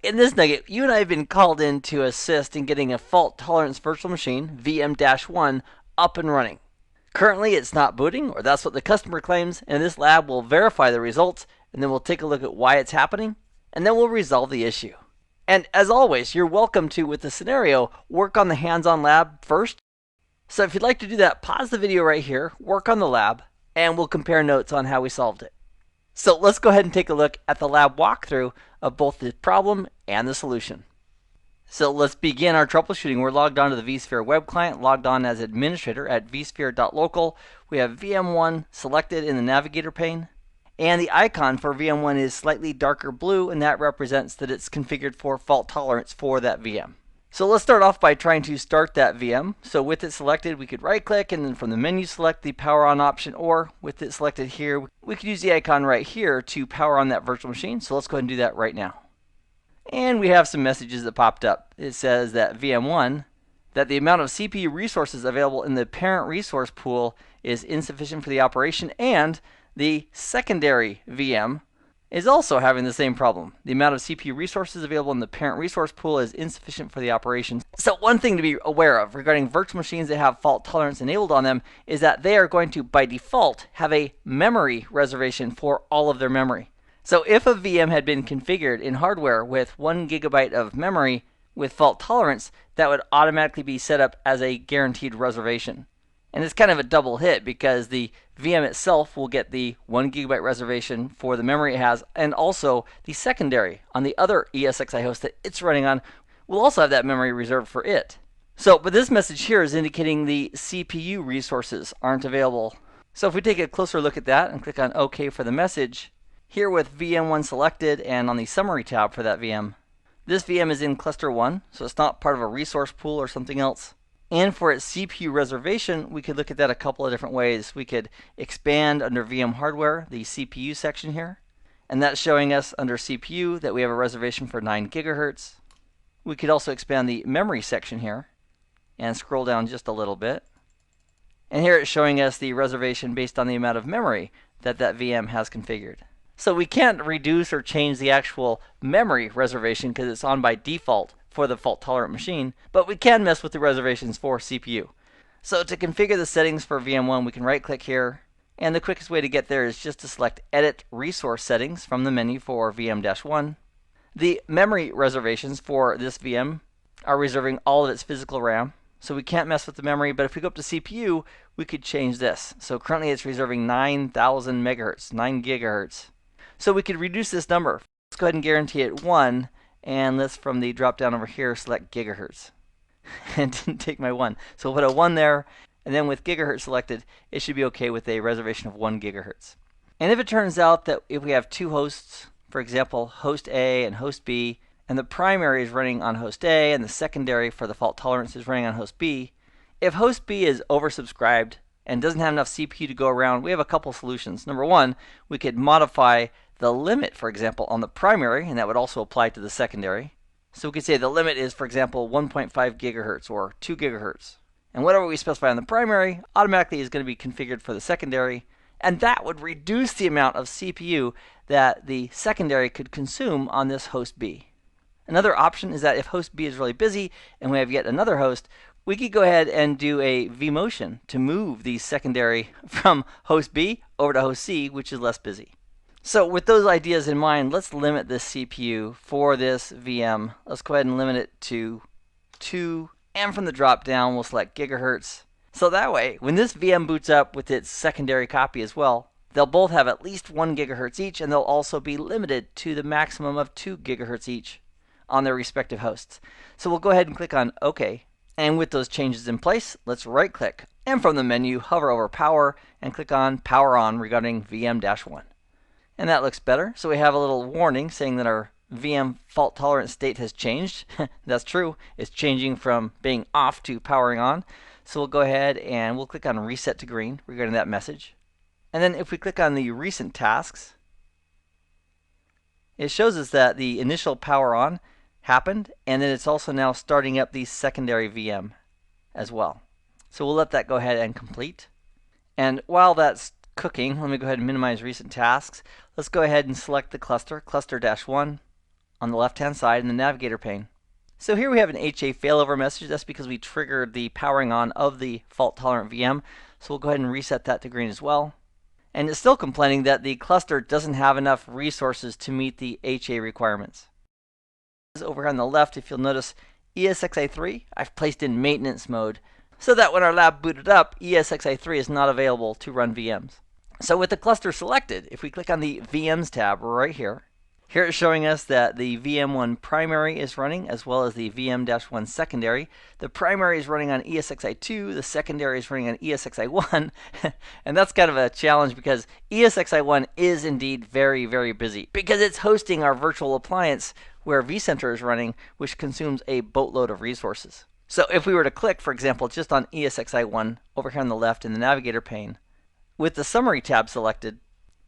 In this nugget, you and I have been called in to assist in getting a fault tolerance virtual machine, VM-1, up and running. Currently, it's not booting, or that's what the customer claims, and this lab will verify the results, and then we'll take a look at why it's happening, and then we'll resolve the issue. And as always, you're welcome to, with the scenario, work on the hands-on lab first. So if you'd like to do that, pause the video right here, work on the lab, and we'll compare notes on how we solved it. So let's go ahead and take a look at the lab walkthrough of both the problem and the solution. So let's begin our troubleshooting. We're logged on to the vSphere web client, logged on as administrator at vsphere.local. We have VM1 selected in the navigator pane, and the icon for VM1 is slightly darker blue, and that represents that it's configured for fault tolerance for that VM. So let's start off by trying to start that VM. So with it selected, we could right click and then from the menu select the power on option, or with it selected here, we could use the icon right here to power on that virtual machine. So let's go ahead and do that right now. And we have some messages that popped up. It says that VM1, that the amount of CPU resources available in the parent resource pool is insufficient for the operation, and the secondary VM is also having the same problem. The amount of CPU resources available in the parent resource pool is insufficient for the operation. So one thing to be aware of regarding virtual machines that have fault tolerance enabled on them is that they are going to, by default, have a memory reservation for all of their memory. So if a VM had been configured in hardware with 1 GB of memory with fault tolerance, that would automatically be set up as a guaranteed reservation. And it's kind of a double hit because the VM itself will get the 1 GB reservation for the memory it has, and also the secondary on the other ESXi host that it's running on will also have that memory reserved for it. So, but this message here is indicating the CPU resources aren't available. So if we take a closer look at that and click on OK for the message, here with VM1 selected and on the summary tab for that VM, this VM is in cluster 1, so it's not part of a resource pool or something else. And for its CPU reservation, we could look at that a couple of different ways. We could expand under VM hardware, the CPU section here, and that's showing us under CPU that we have a reservation for 9 GHz. We could also expand the memory section here and scroll down just a little bit. And here it's showing us the reservation based on the amount of memory that that VM has configured. So we can't reduce or change the actual memory reservation because it's on by default for the fault-tolerant machine, but we can mess with the reservations for CPU. So to configure the settings for VM1, we can right-click here, and the quickest way to get there is just to select Edit Resource Settings from the menu for VM-1. The memory reservations for this VM are reserving all of its physical RAM, so we can't mess with the memory, but if we go up to CPU, we could change this. So currently it's reserving 9,000 megahertz, 9 gigahertz. So we could reduce this number. Let's go ahead and guarantee it 1. And let's, from the drop down over here, select gigahertz. And didn't take my 1. So we'll put a 1 there, and then with gigahertz selected, it should be okay with a reservation of 1 gigahertz. And if it turns out that if we have two hosts, for example, host A and host B, and the primary is running on host A, and the secondary for the fault tolerance is running on host B, if host B is oversubscribed and doesn't have enough CPU to go around, we have a couple solutions. Number one, we could modify the limit, for example, on the primary, and that would also apply to the secondary. So we could say the limit is, for example, 1.5 gigahertz or 2 gigahertz. And whatever we specify on the primary automatically is going to be configured for the secondary, and that would reduce the amount of CPU that the secondary could consume on this host B. Another option is that if host B is really busy and we have yet another host, we could go ahead and do a vMotion to move the secondary from host B over to host C, which is less busy. So with those ideas in mind, let's limit this CPU for this VM. Let's go ahead and limit it to 2, and from the drop down we'll select gigahertz. So that way, when this VM boots up with its secondary copy as well, they'll both have at least 1 gigahertz each, and they'll also be limited to the maximum of 2 gigahertz each on their respective hosts. So we'll go ahead and click on OK. And with those changes in place, let's right click, and from the menu hover over Power and click on Power On regarding VM-1. And that looks better. So we have a little warning saying that our VM fault tolerance state has changed. That's true. It's changing from being off to powering on. So we'll go ahead and we'll click on Reset to Green regarding that message. And then if we click on the recent tasks, it shows us that the initial power on happened, and then it's also now starting up the secondary VM as well. So we'll let that go ahead and complete. And while that's cooking, let me go ahead and minimize recent tasks. Let's go ahead and select the cluster, cluster-1, on the left-hand side in the navigator pane. So here we have an HA failover message. That's because we triggered the powering on of the fault-tolerant VM. So we'll go ahead and reset that to green as well. And it's still complaining that the cluster doesn't have enough resources to meet the HA requirements. Over here on the left, if you'll notice, ESXi3, I've placed in maintenance mode so that when our lab booted up, ESXi3 is not available to run VMs. So with the cluster selected, if we click on the VMs tab right here, here it's showing us that the VM1 primary is running as well as the VM-1 secondary. The primary is running on ESXi2, the secondary is running on ESXi1, and that's kind of a challenge because ESXi1 is indeed very, very busy because it's hosting our virtual appliance where vCenter is running, which consumes a boatload of resources. So if we were to click, for example, just on ESXi1 over here on the left in the navigator pane, with the summary tab selected,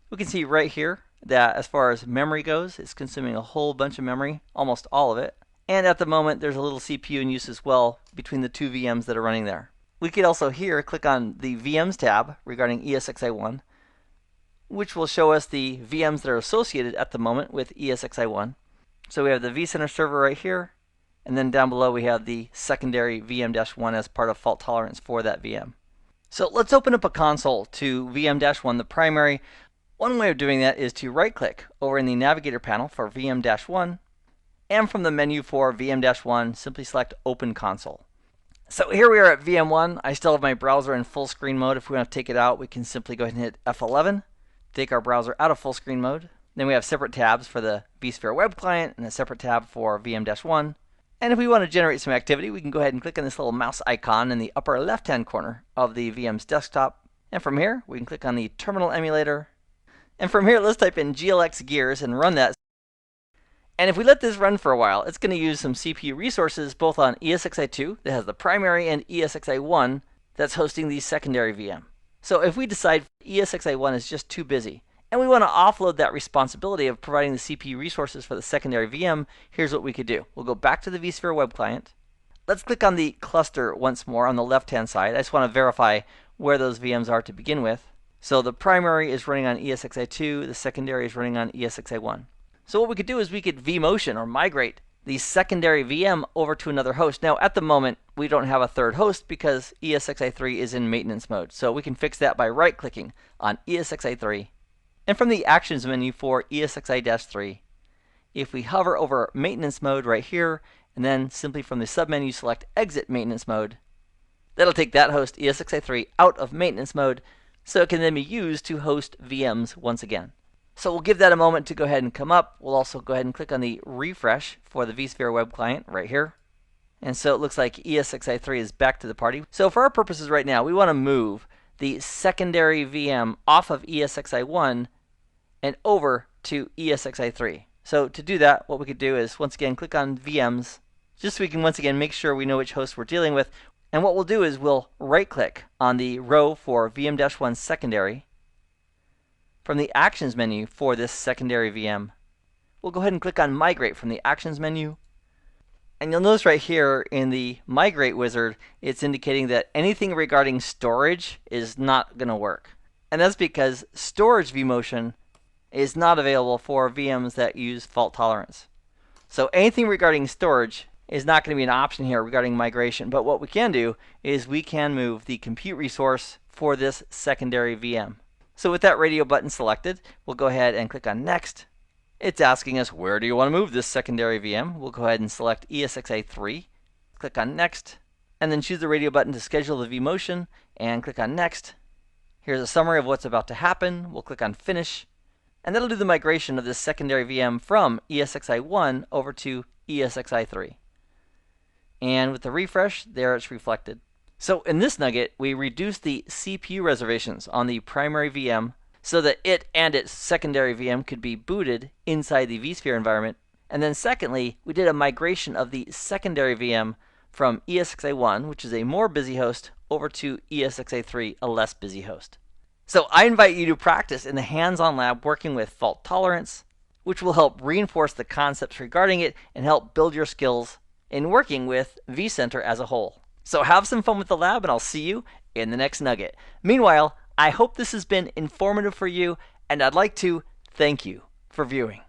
we can see right here that as far as memory goes, it's consuming a whole bunch of memory, almost all of it. And at the moment, there's a little CPU in use as well between the two VMs that are running there. We could also here click on the VMs tab regarding ESXi1, which will show us the VMs that are associated at the moment with ESXi1. So we have the vCenter server right here, and then down below we have the secondary VM-1 as part of fault tolerance for that VM. So let's open up a console to VM-1, the primary. One way of doing that is to right-click over in the navigator panel for VM-1, and from the menu for VM-1, simply select Open Console. So here we are at VM1. I still have my browser in full screen mode. If we want to take it out, we can simply go ahead and hit F11, take our browser out of full screen mode. Then we have separate tabs for the vSphere web client and a separate tab for VM-1. And if we want to generate some activity, we can go ahead and click on this little mouse icon in the upper left-hand corner of the VM's desktop. And from here, we can click on the terminal emulator. And from here, let's type in glx gears and run that. And if we let this run for a while, it's going to use some CPU resources both on ESXi2 that has the primary and ESXi1 that's hosting the secondary VM. So if we decide ESXi1 is just too busy and we want to offload that responsibility of providing the CPU resources for the secondary VM, here's what we could do. We'll go back to the vSphere web client. Let's click on the cluster once more on the left-hand side. I just want to verify where those VMs are to begin with. So the primary is running on ESXi2, the secondary is running on ESXi1. So what we could do is we could vMotion or migrate the secondary VM over to another host. Now at the moment we don't have a third host because ESXi3 is in maintenance mode. So we can fix that by right-clicking on ESXi3. And from the Actions menu for ESXi-3, if we hover over Maintenance Mode right here, and then simply from the submenu select Exit Maintenance Mode, that'll take that host ESXi3 out of maintenance mode, so it can then be used to host VMs once again. So we'll give that a moment to go ahead and come up. We'll also go ahead and click on the refresh for the vSphere web client right here. And so it looks like ESXi3 is back to the party. So for our purposes right now, we want to move the secondary VM off of ESXi1 and over to ESXi3. So to do that, what we could do is once again click on VMs, just so we can once again make sure we know which host we're dealing with. And what we'll do is we'll right-click on the row for VM-1 secondary. From the Actions menu for this secondary VM, we'll go ahead and click on Migrate from the Actions menu. And you'll notice right here in the Migrate wizard, it's indicating that anything regarding storage is not going to work. And that's because storage vMotion is not available for VMs that use fault tolerance. So anything regarding storage is not going to be an option here regarding migration. But what we can do is we can move the compute resource for this secondary VM. So with that radio button selected, we'll go ahead and click on Next. It's asking us, where do you want to move this secondary VM? We'll go ahead and select ESXi3, click on Next, and then choose the radio button to schedule the vMotion, and click on Next. Here's a summary of what's about to happen. We'll click on Finish, and that'll do the migration of this secondary VM from ESXi1 over to ESXi3. And with the refresh, there it's reflected. So in this nugget, we reduced the CPU reservations on the primary VM so that it and its secondary VM could be booted inside the vSphere environment. And then secondly, we did a migration of the secondary VM from ESXi1, which is a more busy host, over to ESXi3, a less busy host. So I invite you to practice in the hands-on lab working with fault tolerance, which will help reinforce the concepts regarding it and help build your skills in working with vCenter as a whole. So have some fun with the lab, and I'll see you in the next nugget. Meanwhile, I hope this has been informative for you, and I'd like to thank you for viewing.